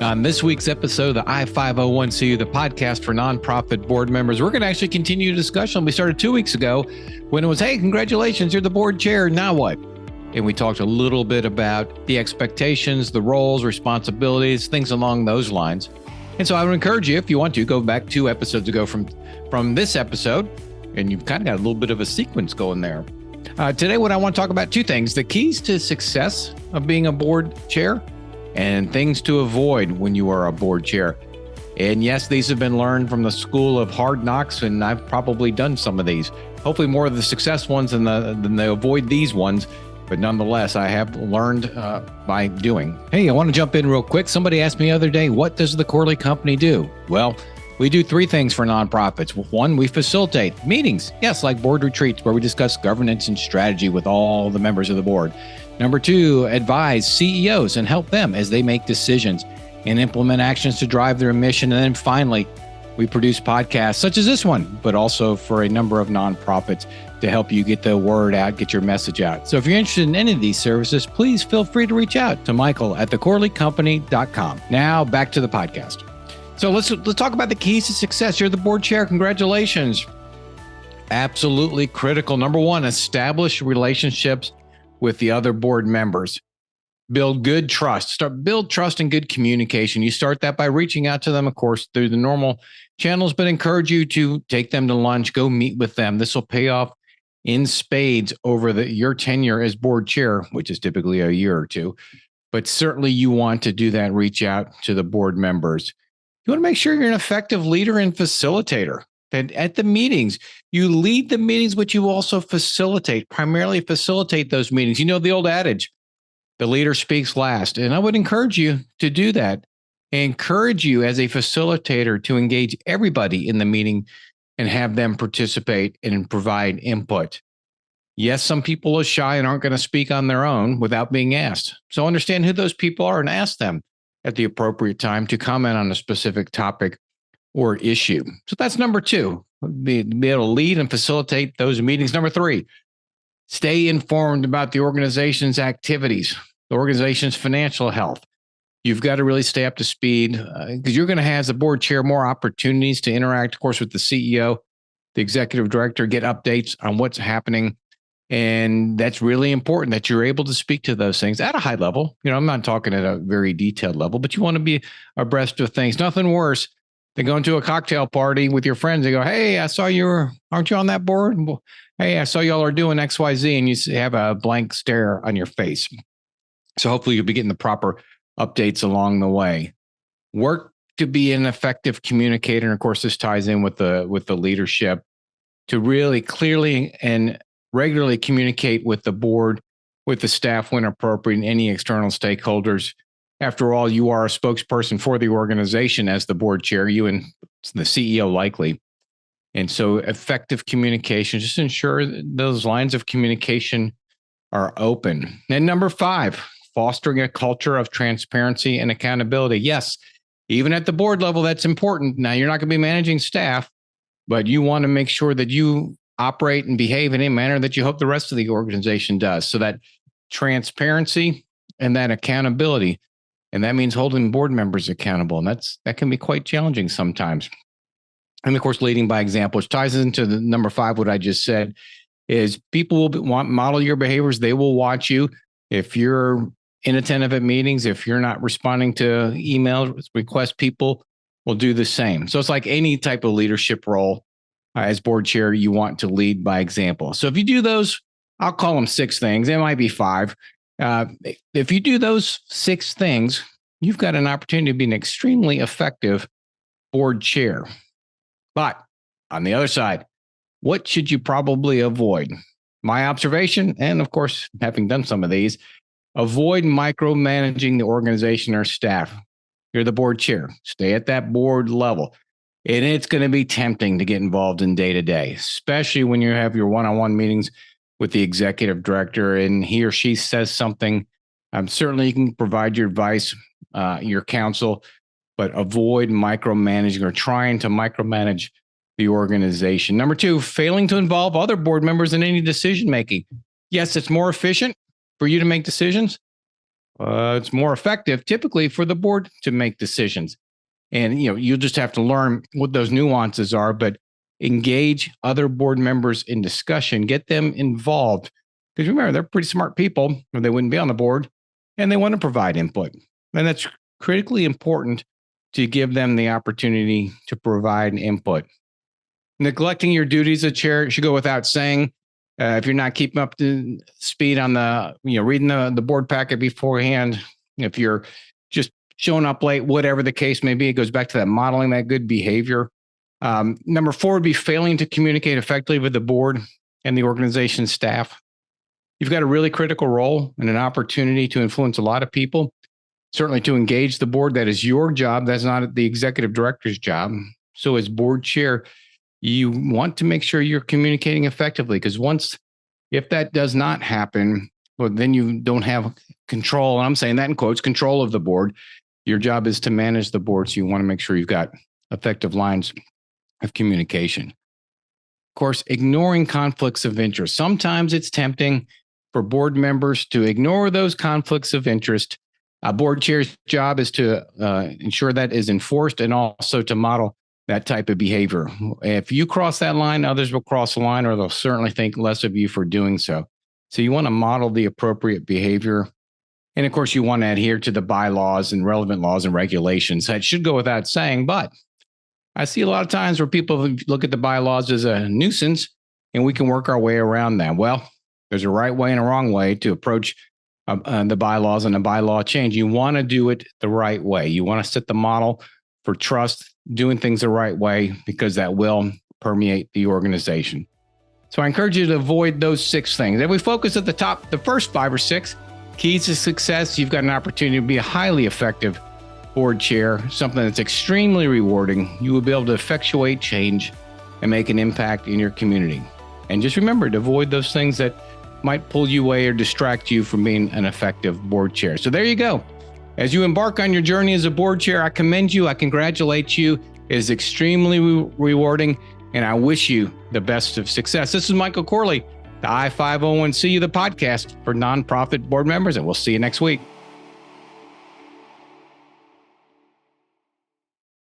On this week's episode of the I-501CU, the podcast for nonprofit board members, we're going to actually continue the discussion we started 2 weeks ago when it was, hey, congratulations, you're the board chair. Now what? And we talked a little bit about the expectations, the roles, responsibilities, things along those lines. And so I would encourage you, if you want to, go back 2 episodes ago from this episode, and you've kind of got a little bit of a sequence going there. Today, what I want to talk about, 2 things: the keys to success of being a board chair and things to avoid when you are a board chair. And yes, these have been learned from the school of hard knocks, and I've probably done some of these. Hopefully more of the success ones than the avoid these ones. But nonetheless, I have learned by doing. Hey, I want to jump in real quick. Somebody asked me the other day, what does the Corley Company do? Well, we do 3 things for nonprofits. 1, we facilitate meetings. Yes, like board retreats where we discuss governance and strategy with all the members of the board. Number 2, advise CEOs and help them as they make decisions and implement actions to drive their mission. And then finally, we produce podcasts such as this one, but also for a number of nonprofits to help you get the word out, get your message out. So if you're interested in any of these services, please feel free to reach out to Michael at thecorleycompany.com. Now back to the podcast. So let's talk about the keys to success. You're the board chair. Congratulations. Absolutely critical. Number 1, establish relationships with the other board members. Build good trust. Build trust and good communication. You start that by reaching out to them, of course, through the normal channels, but encourage you to take them to lunch, go meet with them. This will pay off in spades over your tenure as board chair, which is typically a year or 2. But certainly you want to do that, reach out to the board members. You want to make sure you're an effective leader and facilitator. That at the meetings, you lead the meetings, but you also primarily facilitate those meetings. You know the old adage, the leader speaks last. And I would encourage you to do that. I encourage you as a facilitator to engage everybody in the meeting and have them participate and provide input. Yes, some people are shy and aren't going to speak on their own without being asked. So understand who those people are and ask them at the appropriate time to comment on a specific topic or issue. So that's number 2, be able to lead and facilitate those meetings. Number 3, stay informed about the organization's activities, the organization's financial health. You've got to really stay up to speed because you're going to have, as the board chair, more opportunities to interact, of course, with the CEO, the executive director, get updates on what's happening. And that's really important that you're able to speak to those things at a high level. You know, I'm not talking at a very detailed level, but you want to be abreast of things. Nothing worse than going to a cocktail party with your friends. They go, hey, I saw aren't you on that board? Hey, I saw y'all are doing XYZ, and you have a blank stare on your face. So hopefully you'll be getting the proper updates along the way. Work to be an effective communicator. And of course, this ties in with the leadership to really clearly and regularly communicate with the board, with the staff when appropriate, and any external stakeholders. After all, you are a spokesperson for the organization as the board chair, you and the CEO likely. And so effective communication, just ensure those lines of communication are open. And number 5, fostering a culture of transparency and accountability. Yes, even at the board level, that's important. Now, you're not going to be managing staff, but you want to make sure that you operate and behave in a manner that you hope the rest of the organization does. So that transparency and that accountability. And that means holding board members accountable. And that can be quite challenging sometimes. And of course, leading by example, which ties into the number 5, what I just said, is people will model your behaviors. They will watch you. If you're inattentive at meetings, if you're not responding to email requests, people will do the same. So it's like any type of leadership role. As board chair, you want to lead by example. So if you do those, I'll call them 6 things. It might be 5. If you do those 6 things, you've got an opportunity to be an extremely effective board chair. But on the other side, what should you probably avoid? My observation, and of course, having done some of these, avoid micromanaging the organization or staff. You're the board chair. Stay at that board level. And it's going to be tempting to get involved in day-to-day, especially when you have your one-on-one meetings with the executive director and he or she says something. Certainly you can provide your advice, your counsel, but avoid micromanaging or trying to micromanage the organization. Number 2, failing to involve other board members in any decision-making. Yes, it's more efficient for you to make decisions, It's more effective typically for the board to make decisions. And, you'll just have to learn what those nuances are, but engage other board members in discussion, get them involved. Because remember, they're pretty smart people, or they wouldn't be on the board, and they want to provide input. And that's critically important to give them the opportunity to provide input. Neglecting your duties as chair should go without saying. If you're not keeping up to speed on reading the board packet beforehand, if you're just showing up late, whatever the case may be, it goes back to that modeling that good behavior. Number 4 would be failing to communicate effectively with the board and the organization staff. You've got a really critical role and an opportunity to influence a lot of people, certainly to engage the board. That is your job. That's not the executive director's job. So as board chair, you want to make sure you're communicating effectively, because if that does not happen, well, then you don't have control. And I'm saying that in quotes, control of the board. Your job is to manage the board. So you want to make sure you've got effective lines of communication. Of course, ignoring conflicts of interest. Sometimes it's tempting for board members to ignore those conflicts of interest. A board chair's job is to ensure that is enforced and also to model that type of behavior. If you cross that line, others will cross the line, or they'll certainly think less of you for doing so. So you want to model the appropriate behavior. And of course, you want to adhere to the bylaws and relevant laws and regulations. That should go without saying, but I see a lot of times where people look at the bylaws as a nuisance, and we can work our way around that. Well, there's a right way and a wrong way to approach the bylaws and a bylaw change. You want to do it the right way. You want to set the model for trust, doing things the right way, because that will permeate the organization. So I encourage you to avoid those 6 things. If we focus at the top, the first 5 or 6 keys to success, you've got an opportunity to be a highly effective board chair, something that's extremely rewarding. You will be able to effectuate change and make an impact in your community. And just remember to avoid those things that might pull you away or distract you from being an effective board chair. So there you go. As you embark on your journey as a board chair, I commend you. I congratulate you. It is extremely rewarding, and I wish you the best of success. This is Michael Corley, the I-501C, the podcast for nonprofit board members, and we'll see you next week.